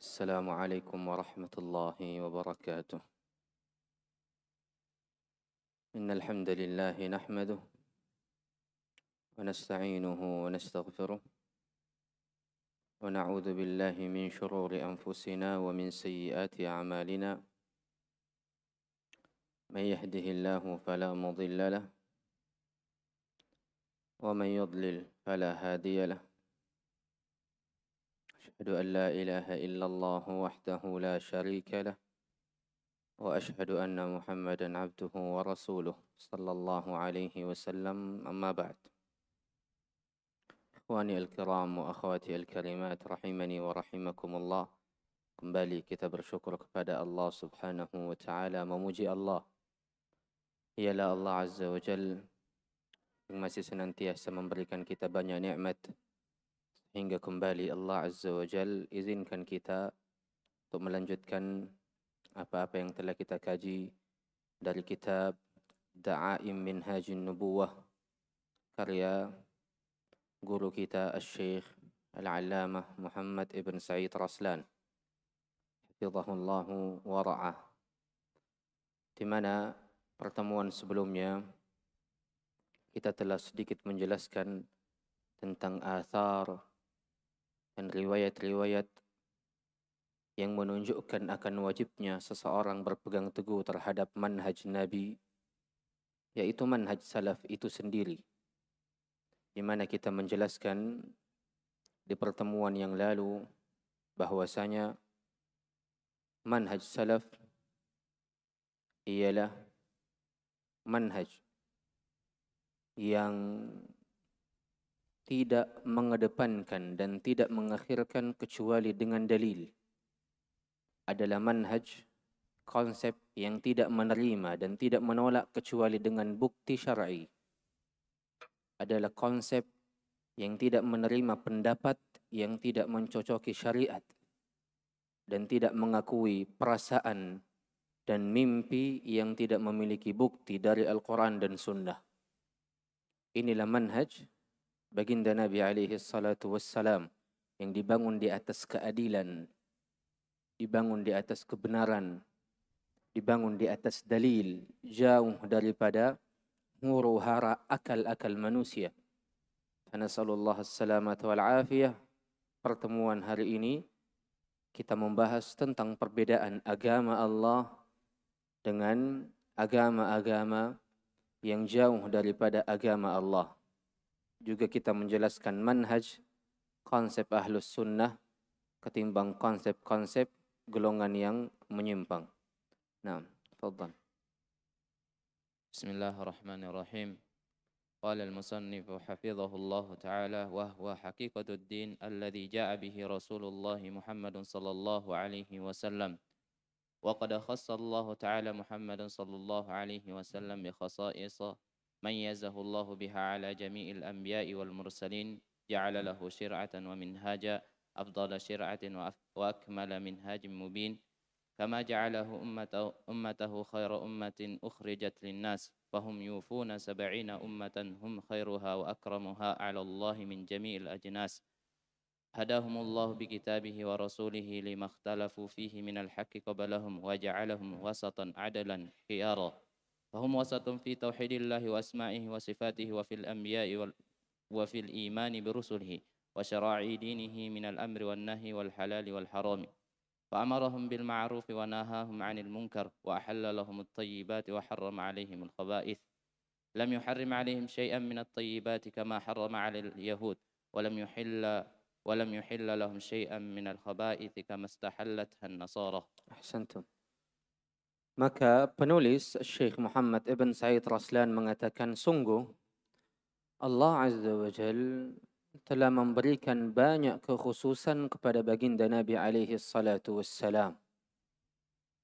السلام عليكم ورحمة الله وبركاته. إن الحمد لله نحمده ونستعينه ونستغفره ونعوذ بالله من شرور أنفسنا ومن سيئات أعمالنا. من يهده الله فلا مضل له ومن يضلل فلا هادي له. أشهد أن لا إله إلا الله وحده لا شريك له وأشهد أن محمدا عبده ورسوله صلى الله عليه وسلم. أما بعد، Ikhwani al-kiram wa akhwati al-karimat rahimani wa rahimakumullah. Kembali kita bersyukur kepada Allah subhanahu wa ta'ala, memuji Allah. Ialah Allah Azza wa Jal yang masih senantiasa memberikan kita banyak nikmat, hingga kembali Allah Azza wa Jal izinkan kita untuk melanjutkan apa-apa yang telah kita kaji dari kitab Da'aim Minhajin Nubuwah karya guru kita Al-Syekh Al-Allamah Muhammad Ibn Sa'id Raslan hafizahullahu wa ra'ah. Di mana pertemuan sebelumnya kita telah sedikit menjelaskan tentang athar dan riwayat-riwayat yang menunjukkan akan wajibnya seseorang berpegang teguh terhadap manhaj Nabi, yaitu manhaj salaf itu sendiri. Di mana kita menjelaskan di pertemuan yang lalu bahwasanya manhaj salaf ialah manhaj yang tidak mengedepankan dan tidak mengakhirkan kecuali dengan dalil. Adalah manhaj, konsep yang tidak menerima dan tidak menolak kecuali dengan bukti syar'i. Adalah konsep yang tidak menerima pendapat yang tidak mencocoki syariat dan tidak mengakui perasaan dan mimpi yang tidak memiliki bukti dari Al-Quran dan Sunnah. Inilah manhaj baginda Nabi alaihi salatu wassalam yang dibangun di atas keadilan, dibangun di atas kebenaran, dibangun di atas dalil, jauh daripada huru-hara akal-akal manusia. Nasallallahu as-salamata wal afiyah. Pertemuan hari ini kita membahas tentang perbedaan agama Allah dengan agama-agama yang jauh daripada agama Allah. Juga kita menjelaskan manhaj, konsep ahlus sunnah ketimbang konsep-konsep golongan yang menyimpang. Nah, tafadhal. بسم الله الرحمن الرحيم. قال المصنف حفظه الله تعالى: وهو حقيقة الدين الذي جاء به رسول الله محمد صلى الله عليه وسلم. وقد خص الله تعالى محمد صلى الله عليه وسلم بخصائص ميزه الله بها على جميع الأنبياء والمرسلين، جعل له شرعة ومنهاجا أفضل شرعة وأكمل منهاج مبين، كما جعله أمته خير أمة أخرجت للناس، فهم يوفون 70 أمة هم خيرها وأكرمها على الله من جميع الأجناس. هداهم الله بكتابه ورسوله لما اختلفوا فيه من الحق قبلهم، وجعلهم وسطا عدلا خيارا، فهم وسط في توحيد الله وأسمائه وصفاته وفي الأنبياء وفي الإيمان برسله وشرائع دينه من الأمر والنهي والحلال والحرام. فأمرهم بالمعروف ونهاهم عن المنكر، وأحل لهم الطيبات وحرم عليهم الخبائث. لم يحرم عليهم شيئا من الطيبات كما حرم على اليهود، ولم يحل لهم شيئا من الخبائث كما استحلتها النصارى. Ahsantum. Maka penulis Syekh Muhammad Ibn Sa'id Raslan mengatakan, sungguh Allah Azza wa Jal telah memberikan banyak kekhususan kepada baginda Nabi alaihi salatu wassalam.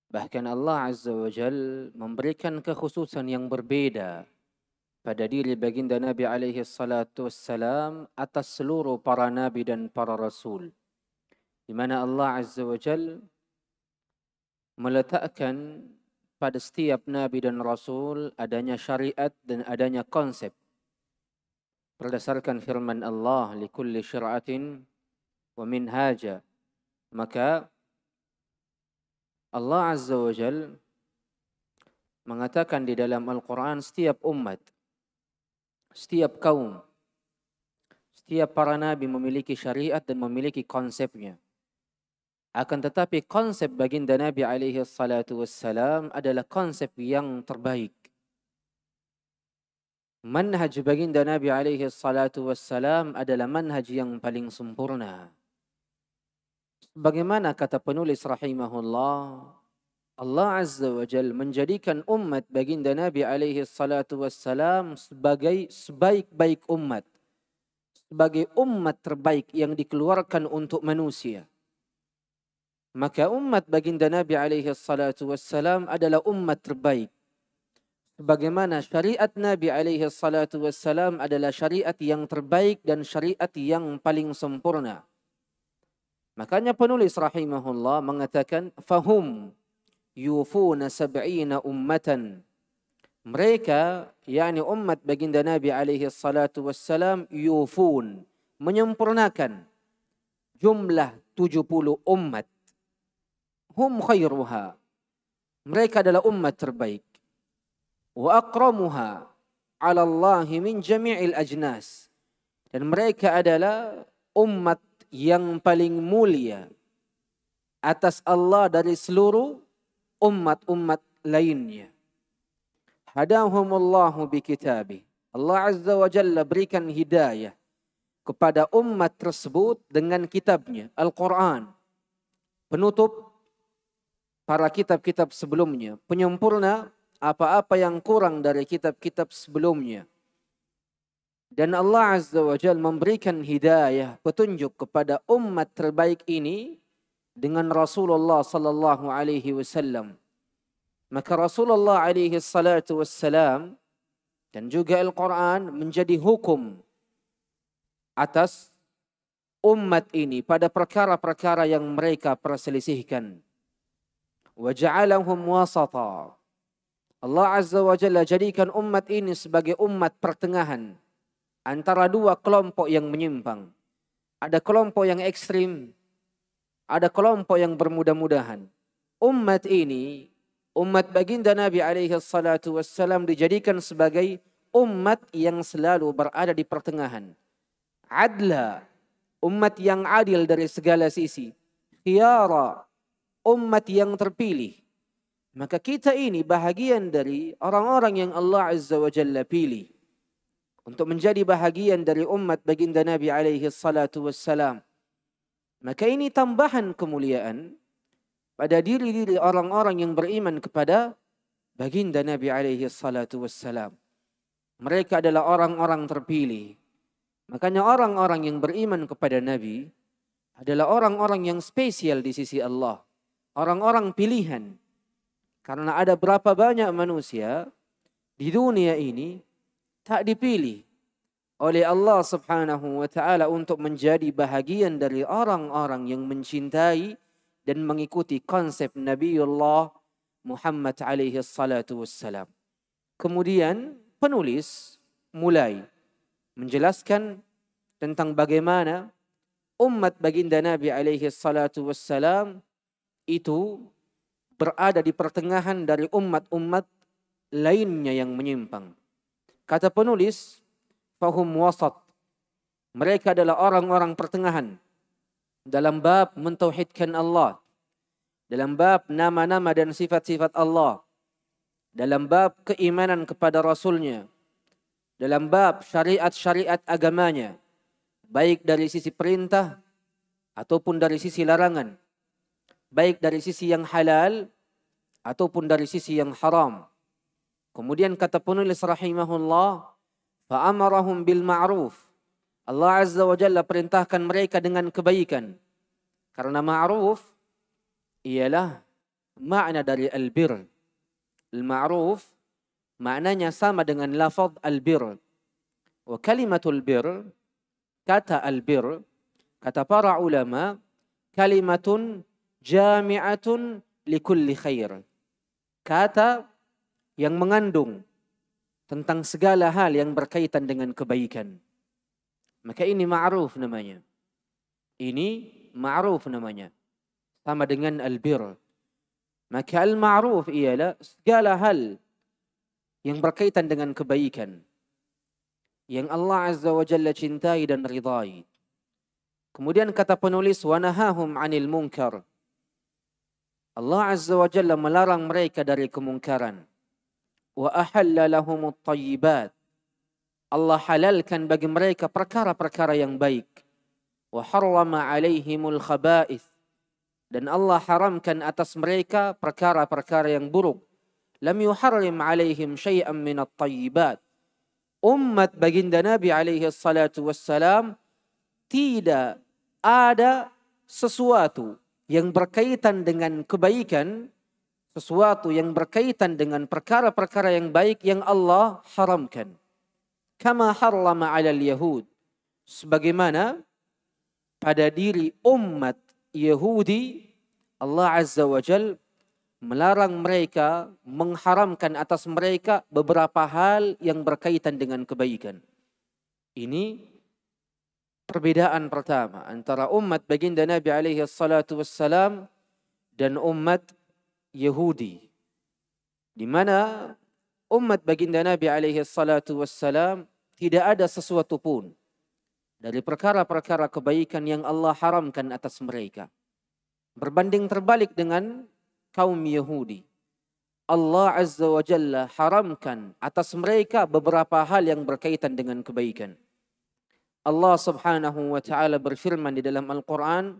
Bahkan Allah Azza wa Jal memberikan kekhususan yang berbeda pada diri baginda Nabi alaihi salatu wassalam atas seluruh para nabi dan para rasul. Di mana Allah Azza wa Jal meletakkan pada setiap nabi dan rasul adanya syariat dan adanya konsep. Berdasarkan firman Allah, likulli syir'atin wa minhaja. Maka Allah Azza wa Jal mengatakan di dalam Al-Quran, setiap umat, setiap kaum, setiap para nabi memiliki syariat dan memiliki konsepnya. Akan tetapi konsep baginda Nabi alaihi salatu wassalam adalah konsep yang terbaik. Manhaj baginda Nabi alaihi salatu wassalam adalah manhaj yang paling sempurna. Bagaimana kata penulis rahimahullah, Allah Azza wa Jal menjadikan umat baginda Nabi alaihi salatu wassalam sebagai sebaik-baik umat. Sebagai umat terbaik yang dikeluarkan untuk manusia. Maka umat baginda Nabi alaihi salatu wassalam adalah umat terbaik. Sebagaimana syariat Nabi alaihi salatu wassalam adalah syariat yang terbaik dan syariat yang paling sempurna. Makanya penulis rahimahullah mengatakan, fahum yufuna sab'ina ummatan. Mereka, yakni umat baginda Nabi alaihi salatu wassalam, yufun, menyempurnakan jumlah 70 umat. Hum khairuha. Mereka adalah umat terbaik. Wa akramuha ala Allah min jami'il ajnas. Dan mereka adalah umat yang paling mulia atas Allah dari seluruh umat-umat lainnya. Hadahumullahu bikitabih. Allah Azza wa Jalla berikan hidayah kepada umat tersebut dengan kitabnya, Al-Quran. Penutup para kitab-kitab sebelumnya. Penyempurna apa-apa yang kurang dari kitab-kitab sebelumnya. Dan Allah Azza wa Jalla memberikan hidayah, petunjuk kepada umat terbaik ini dengan Rasulullah sallallahu alaihi wasallam. Maka Rasulullah alaihi salatu wassalam dan juga Al-Quran menjadi hukum atas umat ini pada perkara-perkara yang mereka perselisihkan. Wa ja'alahum wasata. Allah Azza wa Jalla jadikan umat ini sebagai umat pertengahan antara dua kelompok yang menyimpang. Ada kelompok yang ekstrim, ada kelompok yang bermudah-mudahan. Umat ini, umat baginda Nabi alaihi salatu wassalam dijadikan sebagai umat yang selalu berada di pertengahan. Adla, umat yang adil dari segala sisi. Khiyara, umat yang terpilih. Maka kita ini bahagian dari orang-orang yang Allah Azza wa Jalla pilih untuk menjadi bahagian dari umat baginda Nabi alaihi salatu wassalam. Maka ini tambahan kemuliaan pada diri-diri orang-orang yang beriman kepada baginda Nabi alaihi salatu wassalam. Mereka adalah orang-orang terpilih. Makanya orang-orang yang beriman kepada Nabi adalah orang-orang yang spesial di sisi Allah. Orang-orang pilihan. Karena ada berapa banyak manusia di dunia ini tak dipilih oleh Allah Subhanahu wa taala untuk menjadi bahagian dari orang-orang yang mencintai dan mengikuti konsep Nabiullah Muhammad alaihi salatu wassalam. Kemudian penulis mulai menjelaskan tentang bagaimana umat baginda Nabi alaihi salatu wassalam itu berada di pertengahan dari umat-umat lainnya yang menyimpang. Kata penulis, fahum wasat. Mereka adalah orang-orang pertengahan dalam bab mentauhidkan Allah, dalam bab nama-nama dan sifat-sifat Allah, dalam bab keimanan kepada Rasulnya, dalam bab syariat-syariat agamanya, baik dari sisi perintah ataupun dari sisi larangan, baik dari sisi yang halal ataupun dari sisi yang haram. Kemudian kata penulis rahimahullah, fa'amarahum bil ma'ruf. Allah Azza wa Jalla perintahkan mereka dengan kebaikan. Karena ma'ruf ialah makna dari al-bir. Al-ma'ruf maknanya sama dengan lafaz al-bir. Wa kalimatul bir, kata al-bir, kata para ulama, kalimatun jami'atun likulli khair. Kata yang mengandung tentang segala hal yang berkaitan dengan kebaikan. Maka ini ma'ruf namanya. Ini ma'ruf namanya. Sama dengan al-bir. Maka al-ma'ruf ialah segala hal yang berkaitan dengan kebaikan yang Allah Azza wa Jalla cintai dan ridai. Kemudian kata penulis, wa nahahum 'anil munkar. Allah Azza wa Jalla melarang mereka dari kemungkaran. Wa ahalla lahumut thayyibat. Allah halalkan bagi mereka perkara-perkara yang baik. Wa harrama 'alaihimul khaba'ith. Dan Allah haramkan atas mereka perkara-perkara yang buruk. Lam yuharrim 'alaihim syai'an minat thayyibat. Umat baginda Nabi alaihi salatu wassalam tidak ada sesuatu yang berkaitan dengan kebaikan, sesuatu yang berkaitan dengan perkara-perkara yang baik yang Allah haramkan. Kama harrama 'alal yahud. Sebagaimana pada diri umat Yahudi, Allah Azza wa Jal melarang mereka, mengharamkan atas mereka beberapa hal yang berkaitan dengan kebaikan. Ini perbedaan pertama antara umat baginda Nabi alaihi salatu wassalam dan umat Yahudi. Di mana umat baginda Nabi alaihi salatu wassalam tidak ada sesuatu pun dari perkara-perkara kebaikan yang Allah haramkan atas mereka. Berbanding terbalik dengan kaum Yahudi. Allah Azza wa Jalla haramkan atas mereka beberapa hal yang berkaitan dengan kebaikan. Allah Subhanahu wa Ta'ala berfirman di dalam Al-Quran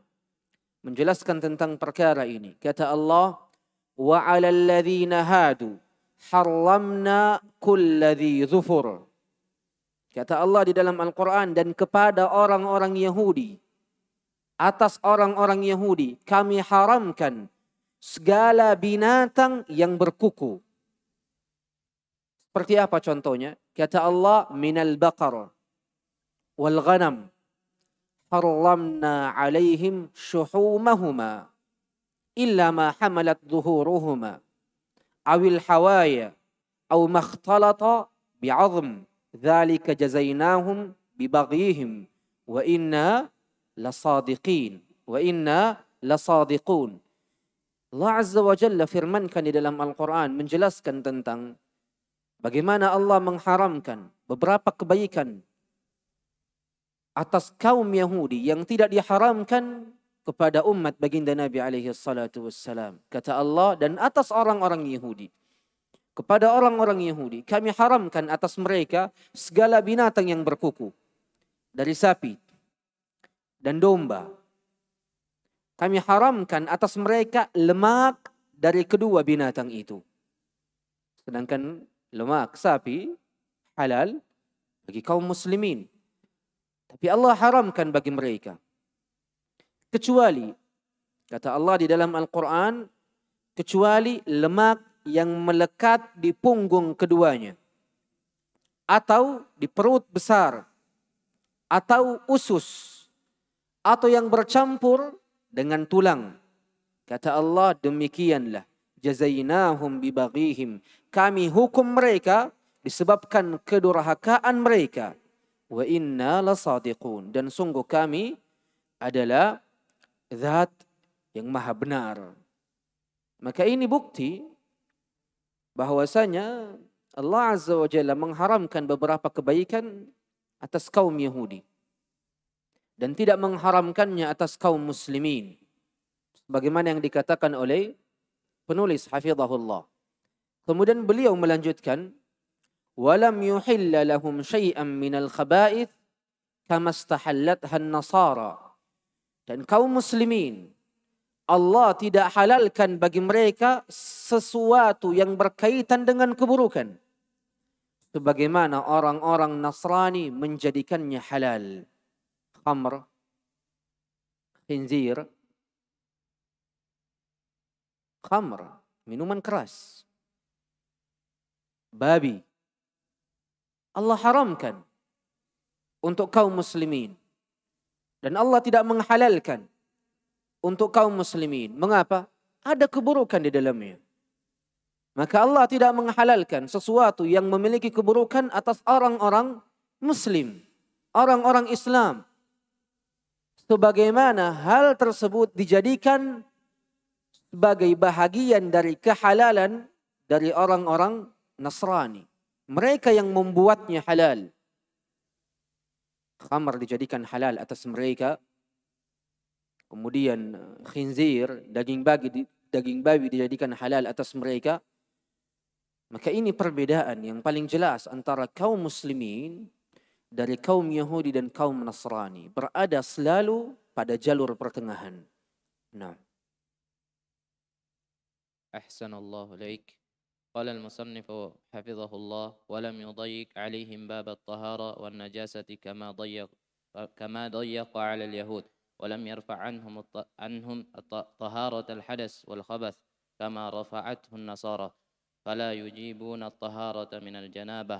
menjelaskan tentang perkara ini. Kata Allah, wa 'alal ladzina hadu harramna kulladzi dzufur. Kata Allah di dalam Al-Quran, dan kepada orang-orang Yahudi, atas orang-orang Yahudi kami haramkan segala binatang yang berkuku. Seperti apa contohnya? Kata Allah, minal baqar wal ghanam harramna alaihim shuhumahuma illa ma hamalat zuhuruhuma awil hawaya aw makhtalata bi'azm dzalika jazainahum bibaghihim wa inna lasadiqin wa inna lasadiqun. Allah Azza wa Jalla firmankan di dalam Al-Quran menjelaskan tentang bagaimana Allah mengharamkan beberapa kebaikan atas kaum Yahudi yang tidak diharamkan kepada umat baginda Nabi alaihi salatu wassalam. Kata Allah, dan atas orang-orang Yahudi, kepada orang-orang Yahudi kami haramkan atas mereka segala binatang yang berkuku, dari sapi dan domba. Kami haramkan atas mereka lemak dari kedua binatang itu. Sedangkan lemak sapi halal bagi kaum muslimin. Tapi Allah haramkan bagi mereka. Kecuali, kata Allah di dalam Al-Quran, kecuali lemak yang melekat di punggung keduanya. Atau di perut besar. Atau usus. Atau yang bercampur dengan tulang. Kata Allah, demikianlah jazainahum bibaghihim. Kami hukum mereka disebabkan kedurhakaan mereka. Wa inna lasadiqun. Dan sungguh kami adalah zat yang maha benar. Maka ini bukti bahwasanya Allah Azza wa Jalla mengharamkan beberapa kebaikan atas kaum Yahudi. Dan tidak mengharamkannya atas kaum muslimin. Bagaimana yang dikatakan oleh penulis hafizahullah. Kemudian beliau melanjutkan, walam yuhilla lahum syai'an minal khaba'ith kama istahallatha an-nasara. Dan kaum muslimin, Allah tidak halalkan bagi mereka sesuatu yang berkaitan dengan keburukan. Sebagaimana orang-orang Nasrani menjadikannya halal. Khamr, khinzir, khamr, minuman keras, babi. Allah haramkan untuk kaum muslimin. Dan Allah tidak menghalalkan untuk kaum muslimin. Mengapa? Ada keburukan di dalamnya. Maka Allah tidak menghalalkan sesuatu yang memiliki keburukan atas orang-orang muslim, orang-orang Islam. Sebagaimana hal tersebut dijadikan sebagai bahagian dari kehalalan dari orang-orang Nasrani. Mereka yang membuatnya halal. Khamar dijadikan halal atas mereka. Kemudian khinzir, daging babi dijadikan halal atas mereka. Maka ini perbedaan yang paling jelas antara kaum muslimin dari kaum Yahudi dan kaum Nasrani. Berada selalu pada jalur pertengahan. Nah. أحسن الله إليك. قال المصنف حفظه الله ولم يضيق عليهم باب الطهارة والنجاسة كما ضيق على اليهود ولم يرفع عنهم طهارة الحدث والخبث كما رفعته النصارى فلا يجيبون الطهارة من الجنابة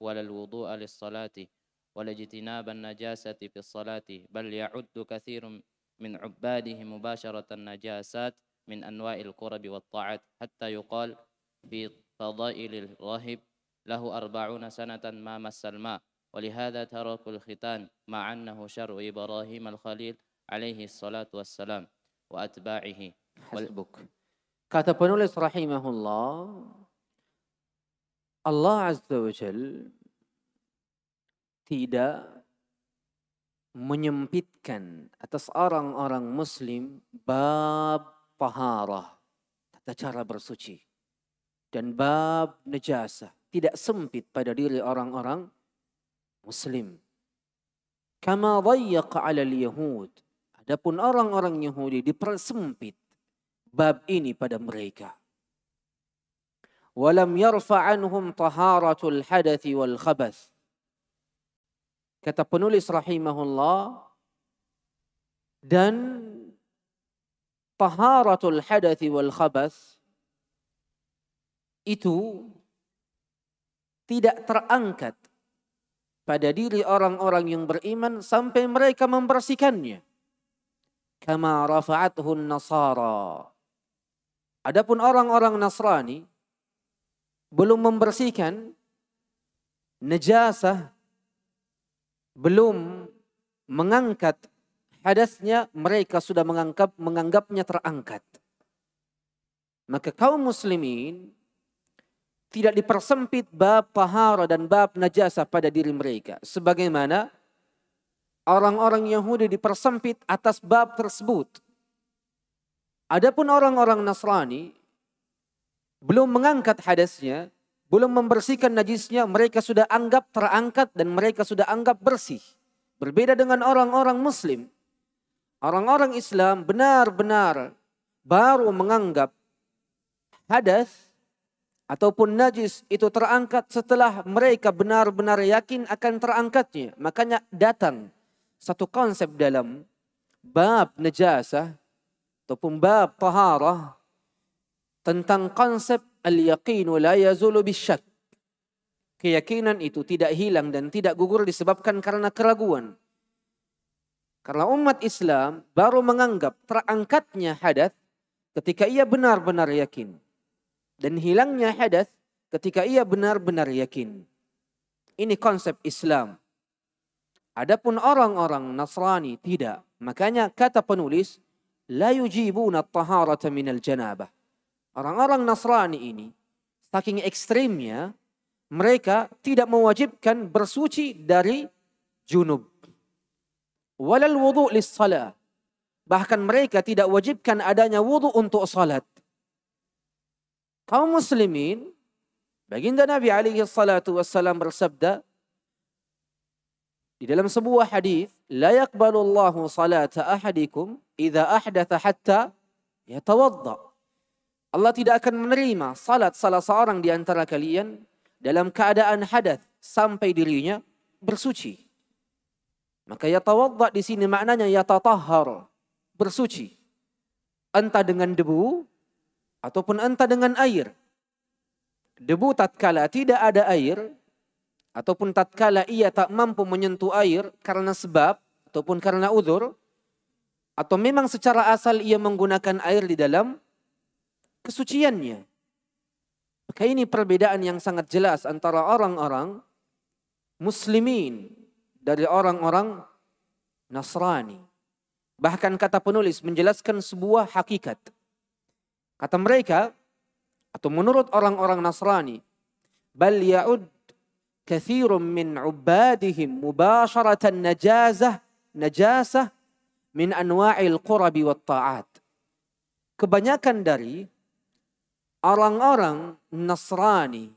ولا الوضوء للصلاة ولا اجتناب النجاسة في الصلاة بل يعد كثير من عباده مباشرة النجاسات من أنواع القرب والطاعات حتى يقال في فضائل الراهب له 40 سنة ما مس الماء ولهذا تركوا الختان مع أنه شرع إبراهيم الخليل عليه الصلاة والسلام وأتباعه. Hasbuk. Kata penulis rahimahullah, Allah Azza wa Jal tidak menyempitkan atas orang-orang muslim bab taharah, tata cara bersuci, dan bab najasah tidak sempit pada diri orang-orang muslim. Kama dhayyaqa 'ala al-yahud. Adapun orang-orang Yahudi dipersempit bab ini pada mereka. Walam yarfa' anhum taharatul hadathi wal khabath. Kata penulis rahimahullah, dan taharatul hadathi wal khabath itu tidak terangkat pada diri orang-orang yang beriman sampai mereka membersihkannya. Kama rafa'athu an-nasara. Adapun orang-orang Nasrani belum membersihkan najasah, belum mengangkat hadasnya, mereka sudah menganggapnya terangkat. Maka kaum muslimin tidak dipersempit bab tahara dan bab najasah pada diri mereka. Sebagaimana orang-orang Yahudi dipersempit atas bab tersebut. Adapun orang-orang Nasrani belum mengangkat hadasnya, belum membersihkan najisnya, mereka sudah anggap terangkat dan mereka sudah anggap bersih. Berbeda dengan orang-orang Muslim. Orang-orang Islam benar-benar baru menganggap hadas ataupun najis itu terangkat setelah mereka benar-benar yakin akan terangkatnya. Makanya datang satu konsep dalam bab najasah ataupun bab taharah tentang konsep al-yaqinu la yazulu bisyak. Keyakinan itu tidak hilang dan tidak gugur disebabkan karena keraguan. Karena umat Islam baru menganggap terangkatnya hadas ketika ia benar-benar yakin. Dan hilangnya hadas ketika ia benar-benar yakin. Ini konsep Islam. Adapun orang-orang Nasrani tidak. Makanya kata penulis, la yujibuna at-taharata minal janabah. Orang-orang Nasrani ini, saking ekstrimnya, mereka tidak mewajibkan bersuci dari junub. Walal wudu' lis-salah. Bahkan mereka tidak wajibkan adanya wudu untuk salat. Kaum muslimin, baginda Nabi alaihi salatu wassalam bersabda di dalam sebuah hadis, la yaqbalu Allahu salata ahadikum idza ahdatha hatta yatawadda. Allah tidak akan menerima salat salah seorang di antara kalian dalam keadaan hadas sampai dirinya bersuci. Maka yatawadda di sini maknanya yatatahhar, bersuci. Entah dengan debu ataupun entah dengan air. Debu tatkala tidak ada air ataupun tatkala ia tak mampu menyentuh air karena sebab ataupun karena uzur, atau memang secara asal ia menggunakan air di dalam kesuciannya. Maka ini perbedaan yang sangat jelas antara orang-orang muslimin dari orang-orang Nasrani. Bahkan kata penulis menjelaskan sebuah hakikat. Kata mereka, atau menurut orang-orang Nasrani, bal ya'ud kathirun min ubadihim mubasharatan najasah min anwa'il qurabi wat ta'at. Kebanyakan dari orang-orang Nasrani,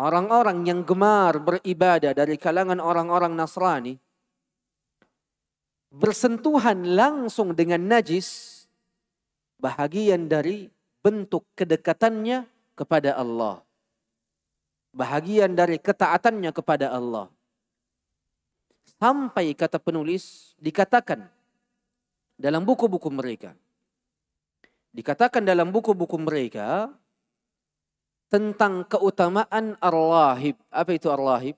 orang-orang yang gemar beribadah dari kalangan orang-orang Nasrani, bersentuhan langsung dengan najis, bahagian dari bentuk kedekatannya kepada Allah. Bahagian dari ketaatannya kepada Allah. Sampai kata penulis dikatakan dalam buku-buku mereka. Dikatakan dalam buku-buku mereka tentang keutamaan ar-rahib. Apa itu ar-rahib?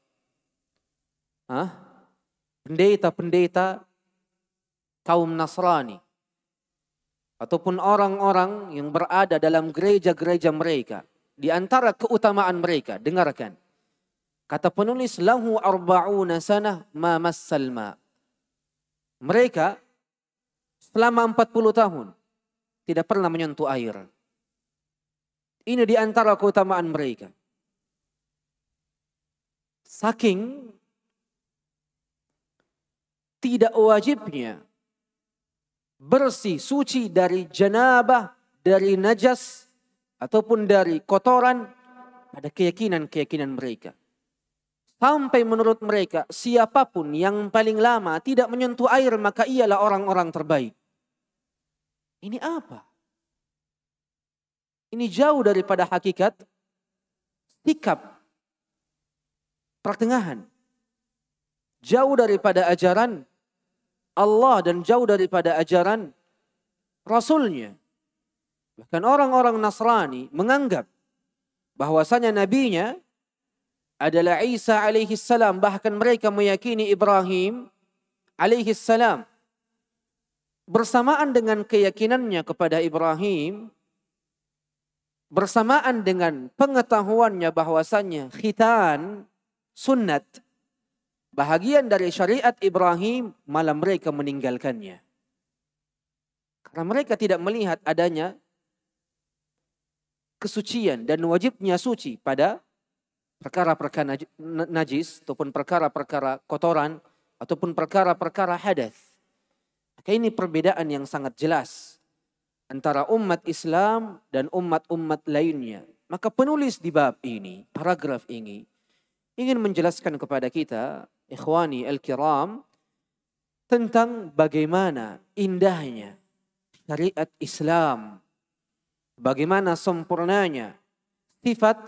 Pendeta-pendeta kaum Nasrani. Ataupun orang-orang yang berada dalam gereja-gereja mereka. Di antara keutamaan mereka, dengarkan. Kata penulis, lahu arba'una sanah ma massal ma. Mereka selama 40 tahun tidak pernah menyentuh air. Ini di antara keutamaan mereka. Saking tidak wajibnya bersih, suci dari janabah, dari najas, ataupun dari kotoran, ada keyakinan-keyakinan mereka. Sampai menurut mereka, siapapun yang paling lama tidak menyentuh air, maka ialah orang-orang terbaik. Ini apa? Ini jauh daripada hakikat sikap pertengahan. Jauh daripada ajaran Allah dan jauh daripada ajaran Rasulnya. Bahkan orang-orang Nasrani menganggap bahwasanya nabinya adalah Isa alaihi salam. Bahkan mereka meyakini Ibrahim alaihi salam. Bersamaan dengan keyakinannya kepada Ibrahim, bersamaan dengan pengetahuannya bahwasanya khitan, sunnat, bahagian dari syariat Ibrahim, malah mereka meninggalkannya. Karena mereka tidak melihat adanya kesucian dan wajibnya suci pada perkara-perkara najis, ataupun perkara-perkara kotoran, ataupun perkara-perkara hadas. Maka ini perbedaan yang sangat jelas antara umat Islam dan umat-umat lainnya. Maka penulis di bab ini, paragraf ini, ingin menjelaskan kepada kita, ikhwani al-kiram, tentang bagaimana indahnya syariat Islam, bagaimana sempurnanya sifat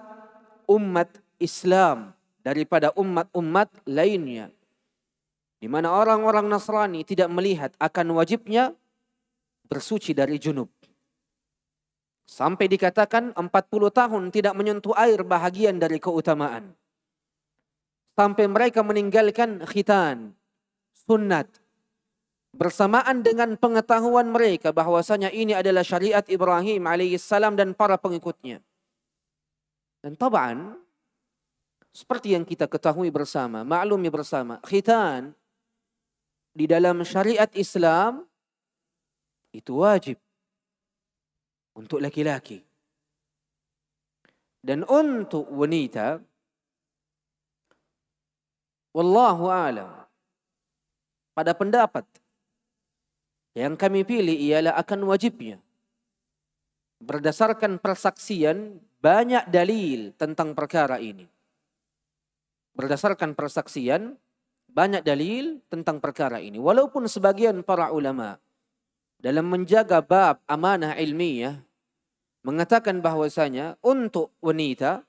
umat Islam daripada umat-umat lainnya. Di mana orang-orang Nasrani tidak melihat akan wajibnya bersuci dari junub. Sampai dikatakan 40 tahun tidak menyentuh air, bahagian dari keutamaan. Sampai mereka meninggalkan khitan, sunnat. Bersamaan dengan pengetahuan mereka bahwasanya ini adalah syariat Ibrahim alaihissalam dan para pengikutnya. Dan tab'an, seperti yang kita ketahui bersama, maklumi bersama, khitan di dalam syariat Islam itu wajib untuk laki-laki. Dan untuk wanita, wallahu a'lam, pada pendapat yang kami pilih ialah akan wajibnya. Berdasarkan persaksian banyak dalil tentang perkara ini. Berdasarkan persaksian banyak dalil tentang perkara ini. Walaupun sebagian para ulama dalam menjaga bab amanah ilmiah mengatakan bahwasanya untuk wanita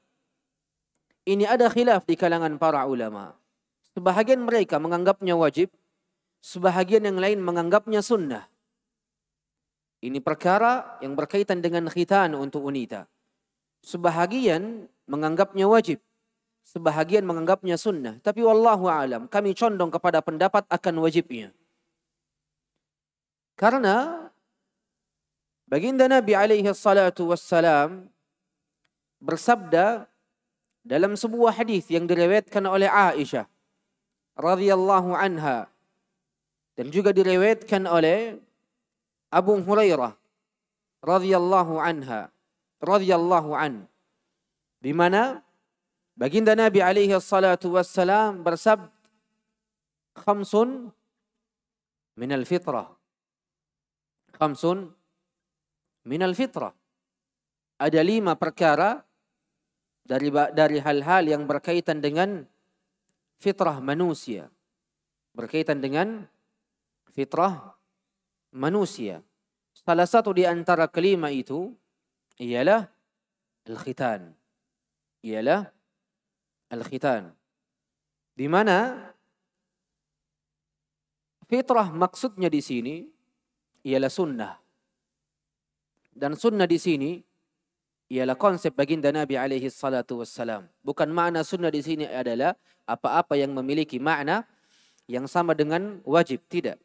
ini ada khilaf di kalangan para ulama. Sebahagian mereka menganggapnya wajib, sebahagian yang lain menganggapnya sunnah. Ini perkara yang berkaitan dengan khitan untuk wanita. Sebahagian menganggapnya wajib, sebahagian menganggapnya sunnah. Tapi wallahu alam, kami condong kepada pendapat akan wajibnya. Karena baginda Nabi alaihi salatu wassalam bersabda dalam sebuah hadis yang diriwayatkan oleh Aisyah radhiyallahu anha dan juga diriwayatkan oleh Abu Hurairah radhiyallahu anha, radhiyallahu an. Di mana baginda Nabi alaihi salatu wassalam bersabda, khamsun minal fitrah. Khamsun minal fitrah. Ada 5 perkara dari hal-hal yang berkaitan dengan fitrah manusia. Berkaitan dengan fitrah manusia. Salah satu di antara kelima itu ialah al-khitan. Ialah al-khitan. Di mana fitrah maksudnya di sini ialah sunnah. Dan sunnah di sini ialah konsep baginda Nabi alaihi salatu wassalam. Bukan makna sunnah di sini adalah apa-apa yang memiliki makna yang sama dengan wajib, tidak.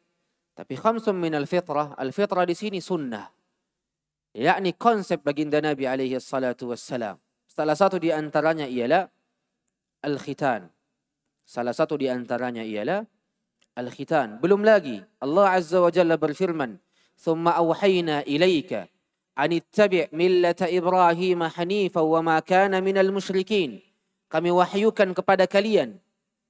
Tapi khamsun minal fitrah, al-fitrah di sini sunnah. Yakni konsep baginda Nabi alaihi salatu wassalam. Salah satu di antaranya ialah al-khitan. Salah satu di antaranya ialah al-khitan. Belum lagi Allah Azza wa Jalla berfirman, "Tsumma awhayna ilaika an ittabi' millata Ibrahim hanifan wa ma kana minal musyrikin." Kami wahyukan kepada kalian,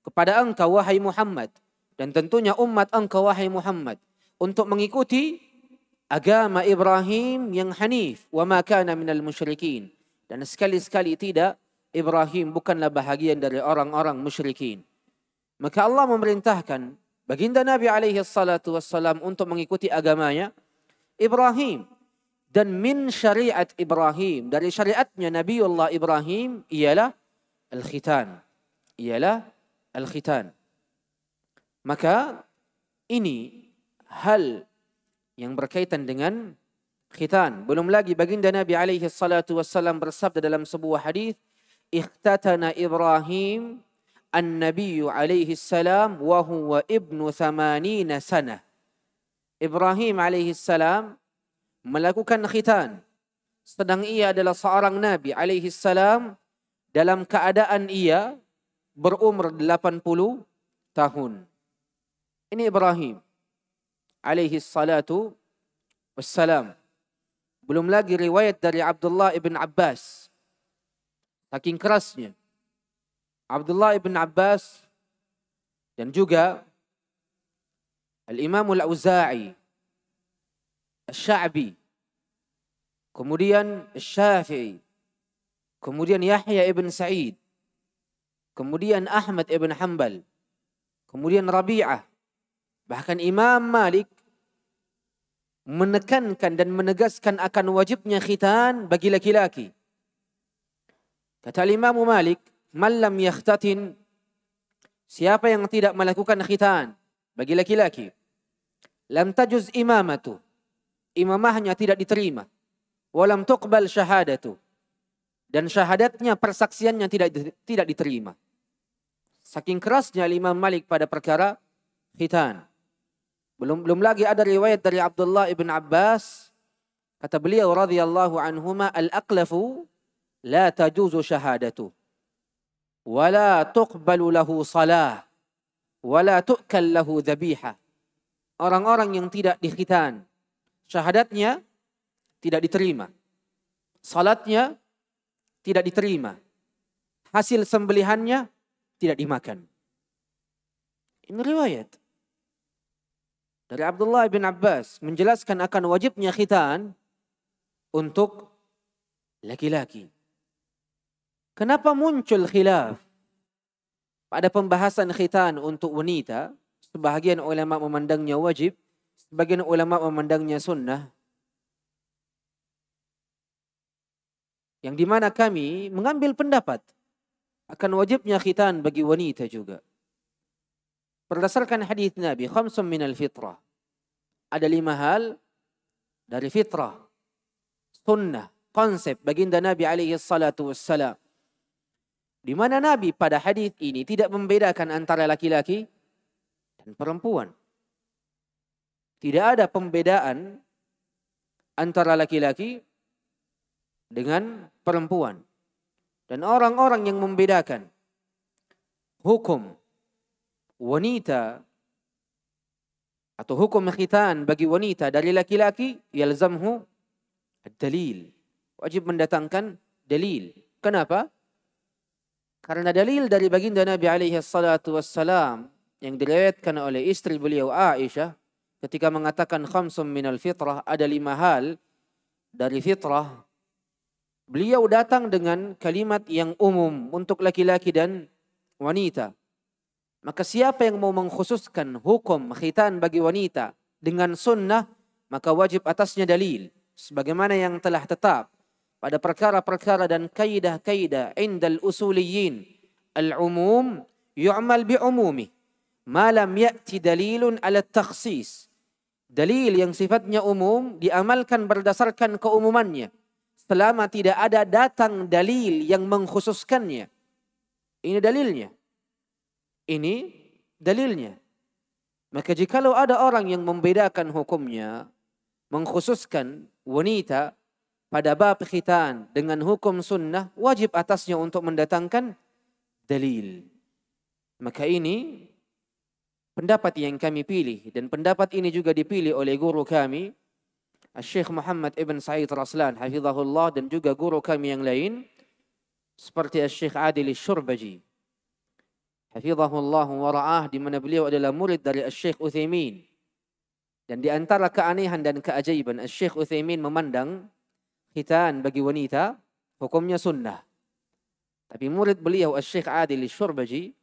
kepada engkau wahai Muhammad, dan tentunya umat engkau wahai Muhammad, untuk mengikuti agama Ibrahim yang hanif, wa ma kana minal musyrikin. Dan sekali-sekali tidak, Ibrahim bukanlah bahagian dari orang-orang musyrikin. Maka Allah memerintahkan baginda Nabi alaihi salatu wassalam untuk mengikuti agamanya Ibrahim. Dan min syariat Ibrahim, dari syariatnya Nabiullah Ibrahim ialah al-khitan. Ialah al-khitan. Maka ini hal yang berkaitan dengan khitan. Belum lagi baginda Nabi alaihi salatu wassalam bersabda dalam sebuah hadis, "Ikhtatana Ibrahim an-Nabiy alaihi salam wa huwa ibnu 80 sanah." Ibrahim alaihi salam melakukan khitan sedang ia adalah seorang nabi alaihi salam dalam keadaan ia berumur 80 tahun. Ini Ibrahim alaihi salatu wassalam. Belum lagi riwayat dari Abdullah ibn Abbas. Saking kerasnya Abdullah ibn Abbas dan juga Al-Imam Al-Auza'i, Al-Sya'bi, kemudian Al-Syafi'i, kemudian Yahya ibn Sa'id, kemudian Ahmad ibn Hanbal, kemudian Rabi'ah, bahkan Imam Malik menekankan dan menegaskan akan wajibnya khitan bagi laki-laki. Kata Imam Malik, "Man lam yakhtatin", siapa yang tidak melakukan khitan bagi laki-laki, lam tajuz imamatu, imamahnya tidak diterima, walam tuqbal syahadatu, dan syahadatnya, persaksiannya tidak diterima. Saking kerasnya Imam Malik pada perkara khitan. Belum lagi ada riwayat dari Abdullah ibn Abbas, kata beliau radhiyallahu anhuma, "Al-aqlafu la tajuzu syahadatu, wala tuqbalu lahu salah, wala tu'kal lahu dhabiha." Orang-orang yang tidak dikhitan, syahadatnya tidak diterima, salatnya tidak diterima, hasil sembelihannya tidak dimakan. Ini riwayat dari Abdullah bin Abbas menjelaskan akan wajibnya khitan untuk laki-laki. Kenapa muncul khilaf pada pembahasan khitan untuk wanita? Sebahagian ulama memandangnya wajib, sebagian ulama memandangnya sunnah. Yang dimana kami mengambil pendapat akan wajibnya khitan bagi wanita juga. Berdasarkan hadis Nabi, khamsun minal fitrah. Ada 5 hal dari fitrah, sunnah, konsep baginda Nabi alaihi salatu wassalam. Di mana Nabi pada hadis ini tidak membedakan antara laki-laki dan perempuan. Tidak ada pembedaan antara laki-laki dengan perempuan. Dan orang-orang yang membedakan hukum wanita atau hukum khitan bagi wanita dari laki-laki, yalzamhu Dalil. Wajib mendatangkan dalil. Kenapa? Karena dalil dari baginda Nabi alaihi salatu wassalam yang diriwayatkan oleh istri beliau Aisyah ketika mengatakan khamsum minal fitrah, ada 5 hal dari fitrah. Beliau datang dengan kalimat yang umum untuk laki-laki dan wanita. Maka siapa yang mau mengkhususkan hukum khitan bagi wanita dengan sunnah, maka wajib atasnya dalil. Sebagaimana yang telah tetap pada perkara-perkara dan kaidah-kaidah indal usuliyin. Al-umum yu'mal bi'umumi. Ma lam ya'ti dalilun ala takhsis. Dalil yang sifatnya umum diamalkan berdasarkan keumumannya. Selama tidak ada datang dalil yang mengkhususkannya. Ini dalilnya. Ini dalilnya. Maka jikalau ada orang yang membedakan hukumnya, mengkhususkan wanita pada bab khitan dengan hukum sunnah, wajib atasnya untuk mendatangkan dalil. Maka ini pendapat yang kami pilih, dan pendapat ini juga dipilih oleh guru kami, Syekh Muhammad ibn Sa'id Raslan, hafizahullah, dan juga guru kami yang lain, seperti Syekh Adil Syurbaji, hafizahullah wa ra'ah, di mana beliau adalah murid dari Syekh Utsaimin. Dan di antara keanehan dan keajaiban, Syekh Utsaimin memandang khitan bagi wanita hukumnya sunnah. Tapi murid beliau Syekh Adil Syurbaji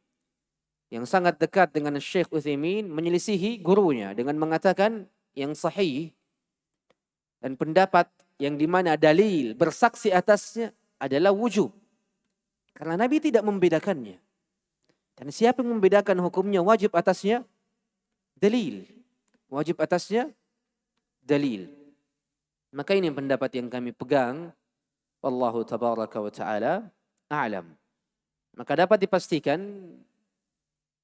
yang sangat dekat dengan Syekh Utsaimin menyelisihi gurunya dengan mengatakan yang sahih dan pendapat yang dimana dalil bersaksi atasnya adalah wujub. Karena Nabi tidak membedakannya. Dan siapa yang membedakan hukumnya wajib atasnya dalil. Wajib atasnya dalil. Maka ini pendapat yang kami pegang. Wallahu tabaraka wa ta'ala a'lam. Maka dapat dipastikan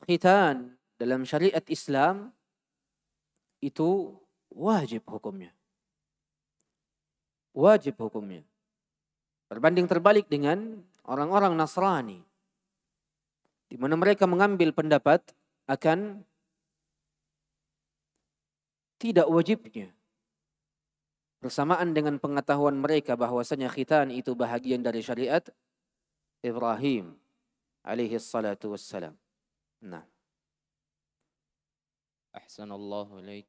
khitan dalam syariat Islam itu wajib hukumnya. Wajib hukumnya. Berbanding terbalik dengan orang-orang Nasrani, di mana mereka mengambil pendapat akan tidak wajibnya, bersamaan dengan pengetahuan mereka bahwasanya khitan itu bahagian dari syariat Ibrahim alaihi salatu wassalam. Nah. Ahsanallahu ilaik.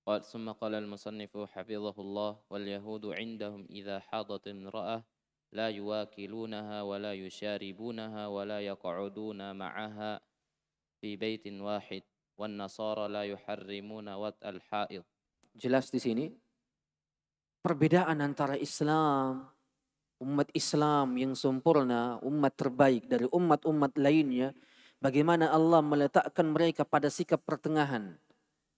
ثم قال المصنف حفظه الله واليهود عندهم إذا حاضت امرأة لا يواكلونها ولا يشاربونها ولا يقعدون معها في بيت واحد والنصارى لا يحرمون وطأ الحائض. Jelas di sini perbedaan antara Islam, umat Islam yang sempurna, umat terbaik dari umat-umat lainnya, bagaimana Allah meletakkan mereka pada sikap pertengahan,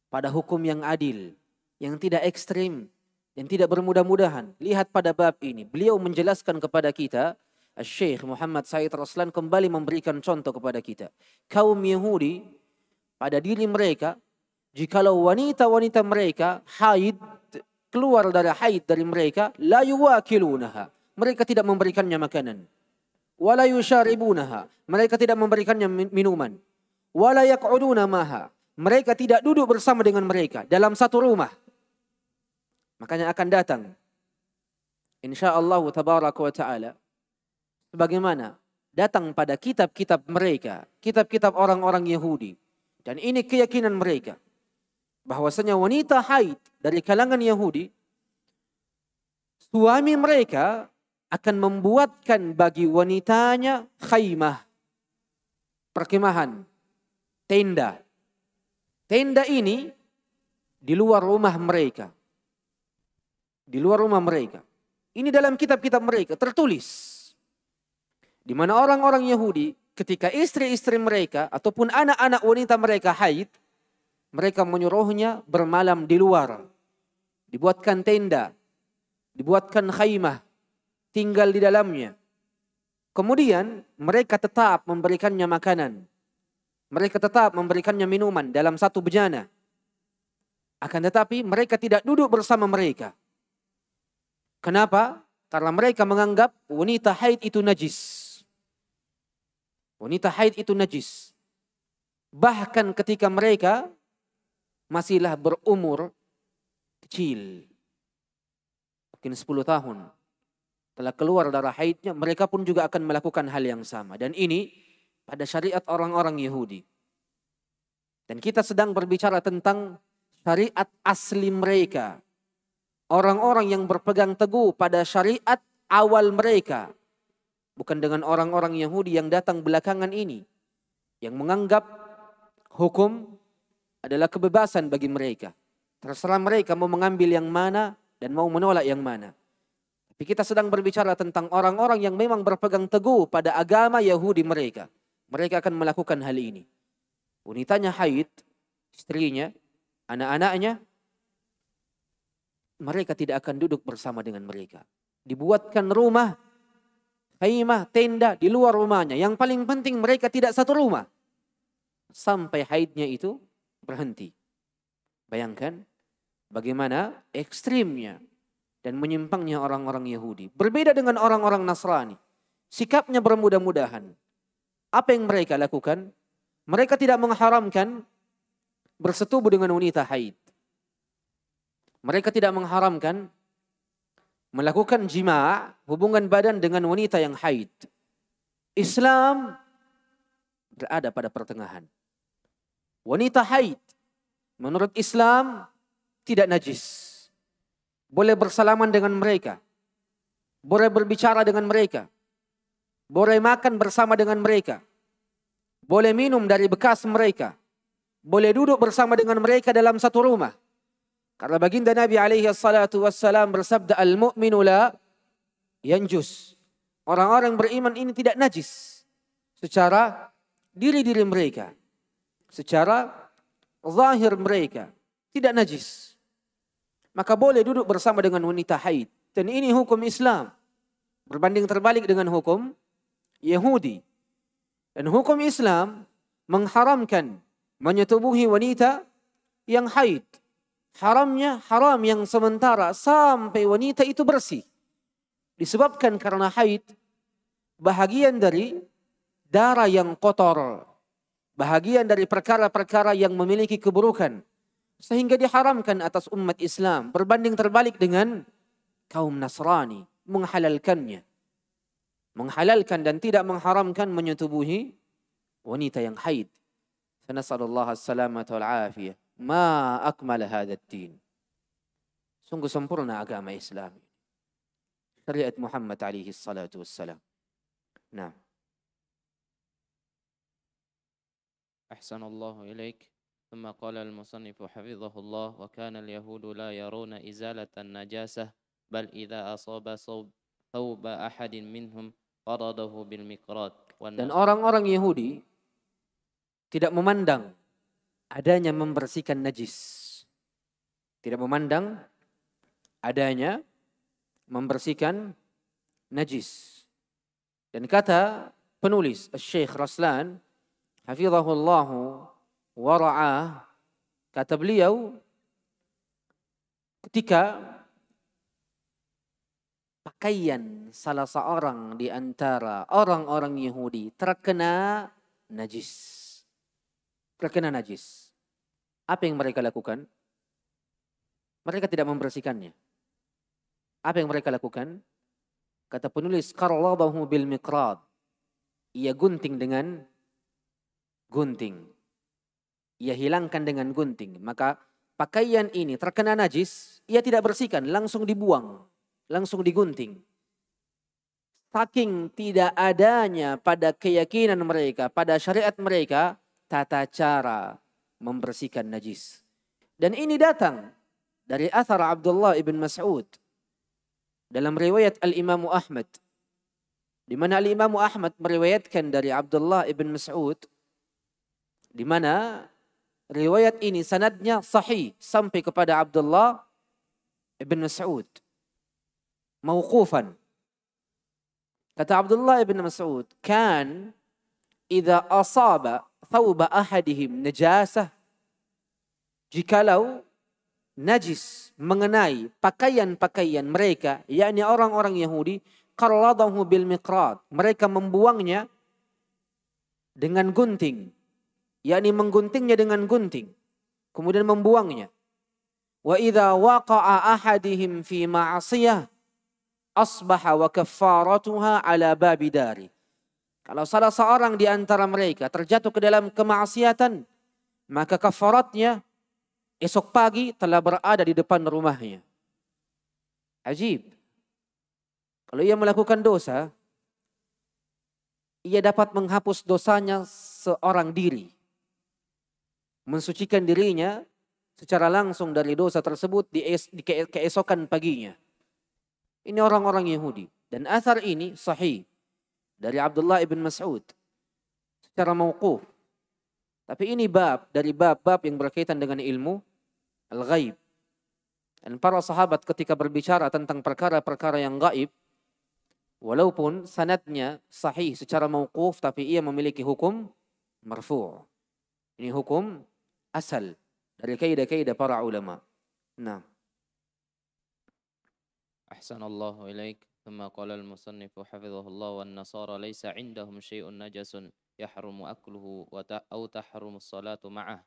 pada hukum yang adil, yang tidak ekstrim, yang tidak bermudah-mudahan. Lihat pada bab ini, beliau menjelaskan kepada kita, Syekh Muhammad Sa'id Raslan kembali memberikan contoh kepada kita. Kaum Yahudi, pada diri mereka, jikalau wanita-wanita mereka haid, keluar dari haid dari mereka, la yuwakilunaha, mereka tidak memberikannya makanan. Wala yusharibunaha, mereka tidak memberikannya minuman. Wala yaq'uduna maha, mereka tidak duduk bersama dengan mereka dalam satu rumah. Makanya akan datang insyaallah tabaraka wa ta'ala sebagaimana datang pada kitab-kitab mereka, kitab-kitab orang-orang Yahudi. Dan ini keyakinan mereka bahwasanya wanita haid dari kalangan Yahudi, suami mereka akan membuatkan bagi wanitanya khaymah, perkemahan, tenda. Tenda ini di luar rumah mereka. Di luar rumah mereka. Ini dalam kitab-kitab mereka tertulis. Di mana orang-orang Yahudi ketika istri-istri mereka ataupun anak-anak wanita mereka haid, mereka menyuruhnya bermalam di luar. Dibuatkan tenda, dibuatkan khaymah, tinggal di dalamnya. Kemudian mereka tetap memberikannya makanan. Mereka tetap memberikannya minuman dalam satu bejana. Akan tetapi mereka tidak duduk bersama mereka. Kenapa? Karena mereka menganggap wanita haid itu najis. Wanita haid itu najis. Bahkan ketika mereka masihlah berumur kecil. mungkin 10 tahun telah keluar darah haidnya, mereka pun juga akan melakukan hal yang sama. Dan ini pada syariat orang-orang Yahudi. Dan kita sedang berbicara tentang syariat asli mereka. Orang-orang yang berpegang teguh pada syariat awal mereka. Bukan dengan orang-orang Yahudi yang datang belakangan ini. Yang menganggap hukum adalah kebebasan bagi mereka. Terserah mereka mau mengambil yang mana dan mau menolak yang mana. Tapi kita sedang berbicara tentang orang-orang yang memang berpegang teguh pada agama Yahudi mereka. Mereka akan melakukan hal ini. Wanitanya haid, istrinya, anak-anaknya, mereka tidak akan duduk bersama dengan mereka. Dibuatkan rumah, khaimah, tenda di luar rumahnya. Yang paling penting mereka tidak satu rumah. Sampai haidnya itu berhenti. Bayangkan bagaimana ekstrimnya dan menyimpangnya orang-orang Yahudi. Berbeda dengan orang-orang Nasrani. Sikapnya bermudah-mudahan. Apa yang mereka lakukan? Mereka tidak mengharamkan bersetubuh dengan wanita haid. Mereka tidak mengharamkan melakukan jima', hubungan badan dengan wanita yang haid. Islam berada pada pertengahan. Wanita haid menurut Islam tidak najis. Boleh bersalaman dengan mereka. Boleh berbicara dengan mereka. Boleh makan bersama dengan mereka. Boleh minum dari bekas mereka. Boleh duduk bersama dengan mereka dalam satu rumah. Karena baginda Nabi alaihi salatu wassalam bersabda, al-mu'minu la yanjus. Orang-orang beriman ini tidak najis. Secara diri-diri mereka. Secara zahir mereka. Tidak najis. Maka boleh duduk bersama dengan wanita haid. Dan ini hukum Islam. Berbanding terbalik dengan hukum Yahudi. Dan hukum Islam mengharamkan menyetubuhi wanita yang haid. Haramnya haram yang sementara sampai wanita itu bersih. Disebabkan karena haid bahagian dari darah yang kotor. Bahagian dari perkara-perkara yang memiliki keburukan. Sehingga diharamkan atas umat Islam. Berbanding terbalik dengan kaum Nasrani. Menghalalkannya. Menghalalkan dan tidak mengharamkan menyetubuhi wanita yang haid. Nasallallahu as-salamata wal-afiyah. Ma akmal hadzal din. Sungguh sempurna agama Islam. Syariat Muhammad alaihi salatu wassalam. Nah. Ahsanallahu ilaik. ثم قال المصنف حفظه الله وكان اليهود لا يرون إزالة النجاسة بل إذا أصاب ثوب أحد منهم قرضه بالمقراط. Dan orang-orang Yahudi tidak memandang adanya membersihkan najis. Tidak memandang adanya membersihkan najis. Dan kata penulis Syekh Raslan hafizahullahu wara'ah, kata beliau, ketika pakaian salah seorang di antara orang-orang Yahudi terkena najis. Terkena najis. Apa yang mereka lakukan? Mereka tidak membersihkannya. Apa yang mereka lakukan? Kata penulis, qarradahu bil miqrad. Ia gunting dengan gunting. Ia hilangkan dengan gunting. Maka pakaian ini terkena najis, ia tidak bersihkan, langsung dibuang, langsung digunting. Saking tidak adanya pada keyakinan mereka, pada syariat mereka, tata cara membersihkan najis. Dan ini datang dari athar Abdullah ibn Mas'ud dalam riwayat Al-Imam Ahmad. Di mana Al-Imam Ahmad meriwayatkan dari Abdullah ibn Mas'ud, di mana riwayat ini sanadnya sahih sampai kepada Abdullah ibn Mas'ud. Mauqufan. Kata Abdullah ibn Mas'ud, kan idza asaba thawba ahadihim najasah. Jikalau najis mengenai pakaian-pakaian mereka, yakni orang-orang Yahudi, qarradahu bil miqrad. Mereka membuangnya dengan gunting. Yakni mengguntingnya dengan gunting. Kemudian membuangnya. Wa idza waqa'a ahadihim fi ma'asiyah asbaha wa kaffaratuha ala babi dari. Kalau salah seorang di antara mereka terjatuh ke dalam kemaksiatan, maka kafaratnya esok pagi telah berada di depan rumahnya. Ajib. Kalau ia melakukan dosa, ia dapat menghapus dosanya seorang diri. Mensucikan dirinya secara langsung dari dosa tersebut di keesokan paginya. Ini orang-orang Yahudi. Dan athar ini sahih dari Abdullah ibn Mas'ud secara mauquf. Tapi ini bab dari bab-bab yang berkaitan dengan ilmu al-ghaib. Dan para sahabat ketika berbicara tentang perkara-perkara yang gaib, walaupun sanadnya sahih secara mauquf, tapi ia memiliki hukum marfu'. Ini hukum asal dari kaidah-kaidah para ulama. Nah. Ahsanallahu ilaik. ثم قال المصنف حفظه الله والنصارى ليس عندهم شيء نجس يحرم أكله أو تحرم الصلاة معه.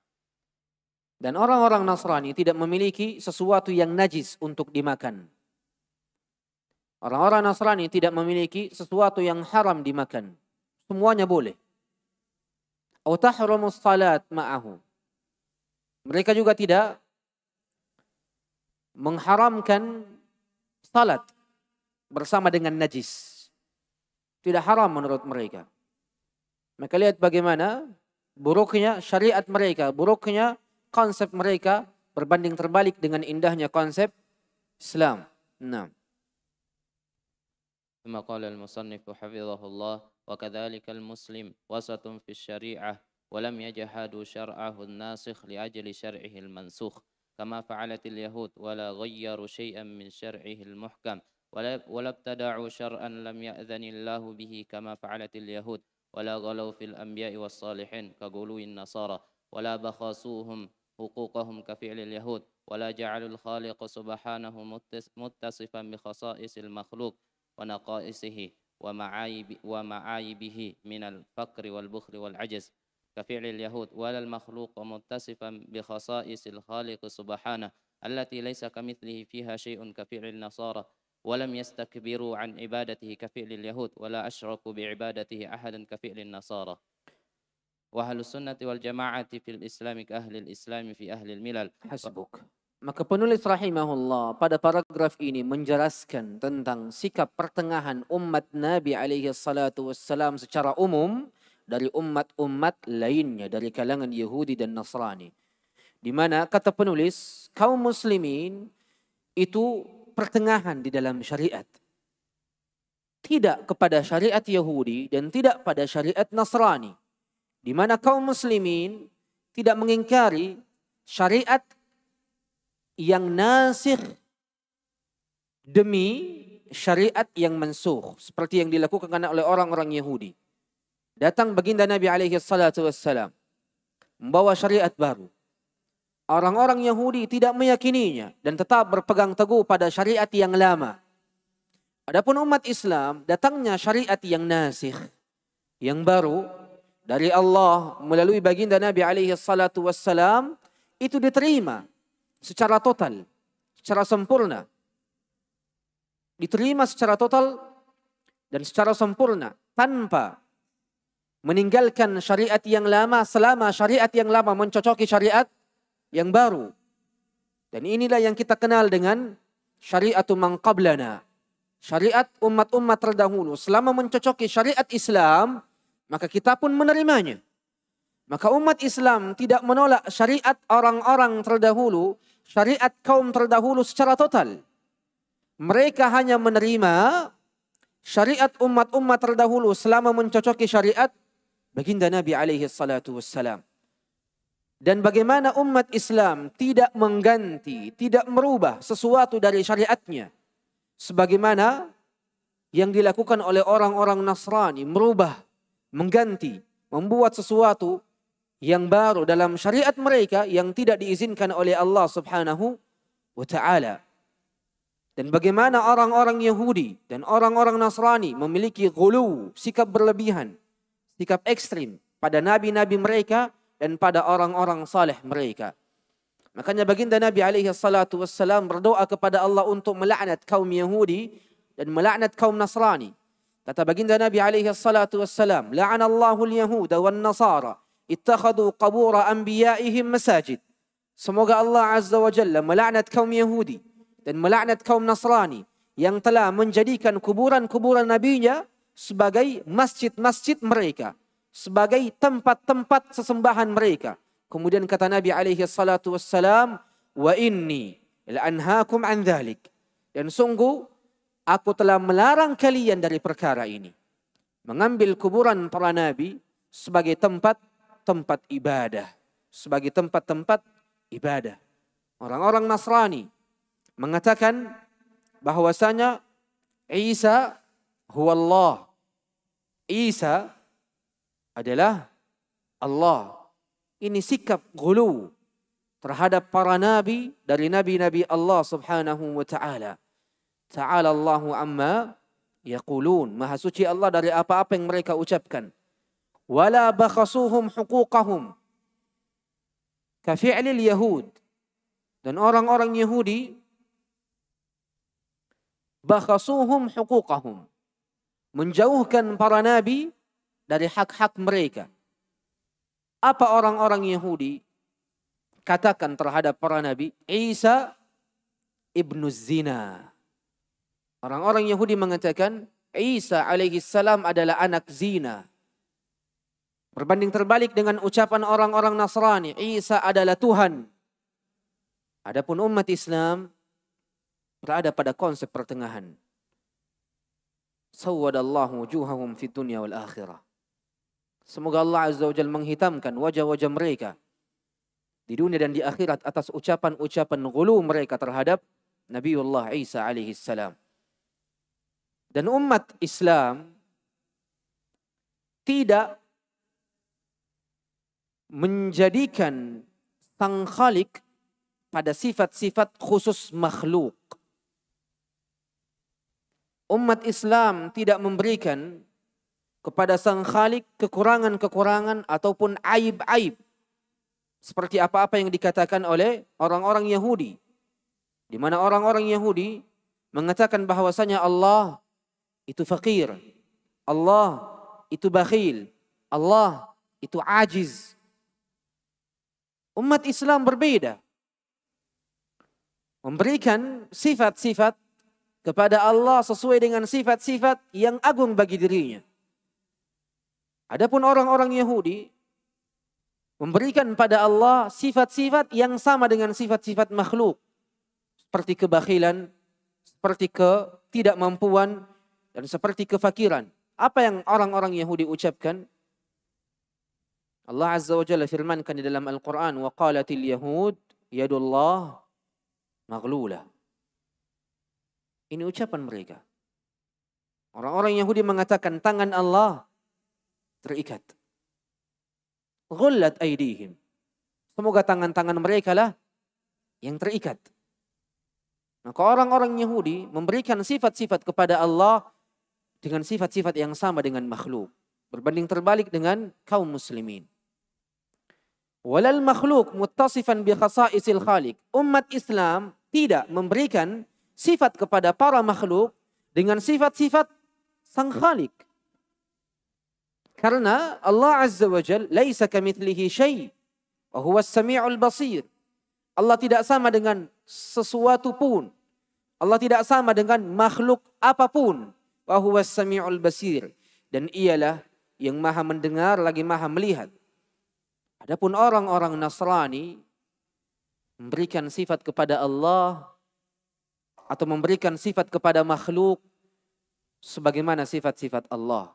Dan orang-orang Nasrani tidak memiliki sesuatu yang najis untuk dimakan. Orang-orang Nasrani tidak memiliki sesuatu yang haram dimakan. Semuanya boleh. Au tahrumus salat ma'ahu. Mereka juga tidak mengharamkan salat bersama dengan najis. Tidak haram menurut mereka. Maka lihat bagaimana buruknya syariat mereka, buruknya konsep mereka berbanding terbalik dengan indahnya konsep Islam. Nah. ثم قال المصنف حفظه الله وكذلك المسلم وسط في الشريعة ولم يجحدوا شرعه الناسخ لأجل شرعه المنسوخ كما فعلت اليهود ولا غيروا شيئا من شرعه المحكم ولا ابتدعوا شرعا لم يأذن الله به كما فعلت اليهود ولا غلوا في الأنبياء والصالحين كغلو النصارى ولا بخسوهم حقوقهم كفعل اليهود ولا جعلوا الخالق سبحانه متصفا بخصائص المخلوق ونقائصه ومعايبه من الفقر والبخل والعجز كفعل اليهود ولا المخلوق متصفا بخصائص الخالق سبحانه التي ليس كمثله فيها شيء كفعل النصارى ولم يستكبروا عن عبادته كفعل اليهود ولا أشركوا بعبادته أحدا كفعل النصارى وأهل السنة والجماعة في الإسلام كأهل الإسلام في أهل الملل. Hasbuk. Maka penulis rahimahullah pada paragraf ini menjelaskan tentang sikap pertengahan umat Nabi alaihi salatu wassalam secara umum dari umat-umat lainnya dari kalangan Yahudi dan Nasrani. Di mana kata penulis kaum muslimin itu pertengahan di dalam syariat. Tidak kepada syariat Yahudi dan tidak pada syariat Nasrani. Di mana kaum muslimin tidak mengingkari syariat yang nasikh demi syariat yang mansukh seperti yang dilakukan oleh orang-orang Yahudi. Datang baginda Nabi alaihi salatu wassalam membawa syariat baru. Orang-orang Yahudi tidak meyakininya dan tetap berpegang teguh pada syariat yang lama. Adapun umat Islam datangnya syariat yang nasikh, yang baru dari Allah melalui baginda Nabi alaihi salatu wassalam itu diterima secara total, secara sempurna. Diterima secara total dan secara sempurna tanpa meninggalkan syariat yang lama selama syariat yang lama mencocoki syariat yang baru. Dan inilah yang kita kenal dengan syariatu man qablana. Syariat umat-umat terdahulu selama mencocoki syariat Islam, maka kita pun menerimanya. Maka umat Islam tidak menolak syariat orang-orang terdahulu, syariat kaum terdahulu secara total. Mereka hanya menerima syariat umat-umat terdahulu selama mencocoki syariat baginda Nabi alaihi salatu wassalam. Dan bagaimana umat Islam tidak mengganti, tidak merubah sesuatu dari syariatnya. Sebagaimana yang dilakukan oleh orang-orang Nasrani, merubah, mengganti, membuat sesuatu yang baru dalam syariat mereka yang tidak diizinkan oleh Allah Subhanahu wa ta'ala. Dan bagaimana orang-orang Yahudi dan orang-orang Nasrani memiliki ghulu, sikap berlebihan, sikap ekstrim pada nabi-nabi mereka dan pada orang-orang saleh mereka. Makanya baginda Nabi alaihi salatu wassalam berdoa kepada Allah untuk melaknat kaum Yahudi dan melaknat kaum Nasrani. Kata baginda Nabi alaihi salatu wassalam, la'anallahu al-yahuda wan nasara ittakhadhu qabur anbiya'ihim masajid. Semoga Allah Azza wa Jalla melaknat kaum Yahudi dan melaknat kaum Nasrani yang telah menjadikan kuburan-kuburan nabinya sebagai masjid-masjid mereka, sebagai tempat-tempat sesembahan mereka. Kemudian kata Nabi alaihi salatu wassalam, wa inni la'anhaakum an dhalik. Dan sungguh aku telah melarang kalian dari perkara ini. Mengambil kuburan para nabi sebagai tempat-tempat ibadah. Sebagai tempat-tempat ibadah. Orang-orang Nasrani mengatakan bahwasanya Isa huwa Allah. Isa adalah Allah. Ini sikap ghulu terhadap para nabi dari nabi-nabi Allah Subhanahu wa ta'ala. Ta'ala Allahu amma yaqulun. Maha suci Allah dari apa-apa yang mereka ucapkan. Wala bakhasuhum huquqahum. Kafi'lil Yahud. Dan orang-orang Yahudi bakhasuhum huquqahum. Menjauhkan para nabi dari hak-hak mereka. Apa orang-orang Yahudi katakan terhadap para nabi? Isa ibnu zina. Orang-orang Yahudi mengatakan Isa alaihi salam adalah anak zina. Berbanding terbalik dengan ucapan orang-orang Nasrani, Isa adalah Tuhan. Adapun umat Islam berada pada konsep pertengahan. Sawwadallahu wujuhahum fid dunya wal akhirah. Semoga Allah Azza wa Jalla menghitamkan wajah-wajah mereka di dunia dan di akhirat atas ucapan-ucapan ghulu mereka terhadap Nabiullah Isa alaihi salam. Dan umat Islam tidak menjadikan Sang Khalik pada sifat-sifat khusus makhluk. Umat Islam tidak memberikan kepada Sang Khalik kekurangan-kekurangan ataupun aib-aib seperti apa-apa yang dikatakan oleh orang-orang Yahudi, di mana orang-orang Yahudi mengatakan bahwasanya Allah itu fakir, Allah itu bakhil, Allah itu ajiz. Umat Islam berbeda, memberikan sifat-sifat kepada Allah sesuai dengan sifat-sifat yang agung bagi dirinya. Adapun orang-orang Yahudi memberikan pada Allah sifat-sifat yang sama dengan sifat-sifat makhluk, seperti kebakhilan, seperti ketidakmampuan, dan seperti kefakiran. Apa yang orang-orang Yahudi ucapkan? Allah Azza wa Jalla firmankan di dalam Al-Quran, وَقَالَتِ الْيَهُودِ يَدُ اللَّهِ مَغْلُولَةً. Ini ucapan mereka. Orang-orang Yahudi mengatakan tangan Allah terikat. Ghullat aydihim. Semoga tangan-tangan mereka lah yang terikat. Maka orang-orang Yahudi memberikan sifat-sifat kepada Allah dengan sifat-sifat yang sama dengan makhluk. Berbanding terbalik dengan kaum muslimin. Walal makhluk muttasifan bi khasa'isil khaliq. Umat Islam tidak memberikan sifat kepada para makhluk dengan sifat-sifat Sang Khalik. Karena Allah Azza wa Jalla laisa kamitslihi syai' wa huwas samiul basir. Allah tidak sama dengan sesuatu pun. Allah tidak sama dengan makhluk apapun. Wa huwas samiul basir. Dan ialah yang maha mendengar lagi maha melihat. Adapun orang-orang Nasrani memberikan sifat kepada Allah atau memberikan sifat kepada makhluk sebagaimana sifat-sifat Allah.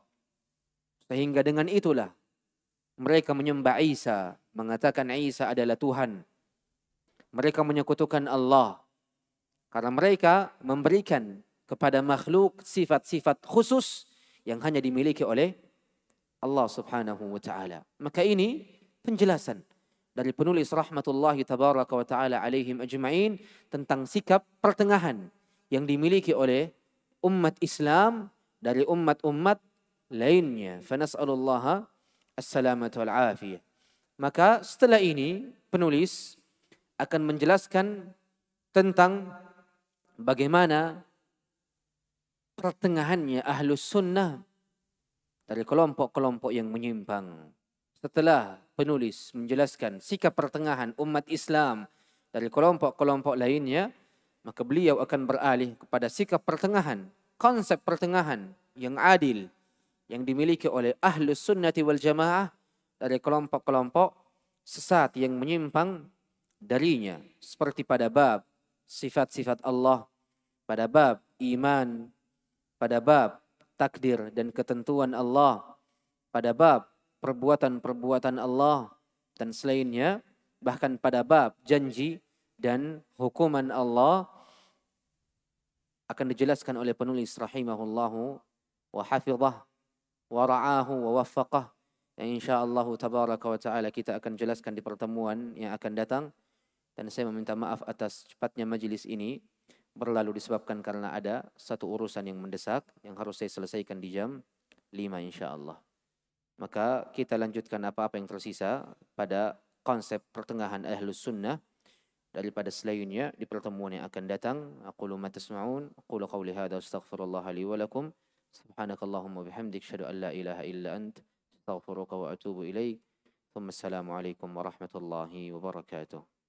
Sehingga dengan itulah mereka menyembah Isa, mengatakan Isa adalah Tuhan. Mereka menyekutukan Allah karena mereka memberikan kepada makhluk sifat-sifat khusus yang hanya dimiliki oleh Allah Subhanahu wa ta'ala. Maka ini penjelasan dari penulis rahmatullahi tabaraka wa ta'ala alaihim ajma'in tentang sikap pertengahan yang dimiliki oleh umat Islam dari umat-umat lainnya. Fanas'alullaha as-salamata wal afiyah. Maka setelah ini penulis akan menjelaskan tentang bagaimana pertengahannya Ahlus Sunnah dari kelompok-kelompok yang menyimpang. Setelah penulis menjelaskan sikap pertengahan umat Islam dari kelompok-kelompok lainnya, maka beliau akan beralih kepada sikap pertengahan, konsep pertengahan yang adil yang dimiliki oleh Ahlus Sunnati wal Jamaah dari kelompok-kelompok sesat yang menyimpang darinya, seperti pada bab sifat-sifat Allah, pada bab iman, pada bab takdir dan ketentuan Allah, pada bab perbuatan-perbuatan Allah dan selainnya, bahkan pada bab janji dan hukuman Allah akan dijelaskan oleh penulis rahimahullahu wa hafizah wa ra'ahu wa waffaqah, yang insyaallah tabaraka wa ta'ala kita akan jelaskan di pertemuan yang akan datang. Dan saya meminta maaf atas cepatnya majelis ini berlalu disebabkan karena ada satu urusan yang mendesak yang harus saya selesaikan di jam 5 insyaallah. Maka kita lanjutkan apa-apa yang tersisa pada konsep pertengahan Ahlus Sunnah daripada selayunnya di pertemuan yang akan datang. Aqulu ma tasma'un, aqulu qawli hadza astaghfirullah li wa lakum. Subhanakallahumma bihamdik, asyhadu an la ilaha illa ant, astaghfiruka wa atubu ilaik. Assalamualaikum warahmatullahi wabarakatuh.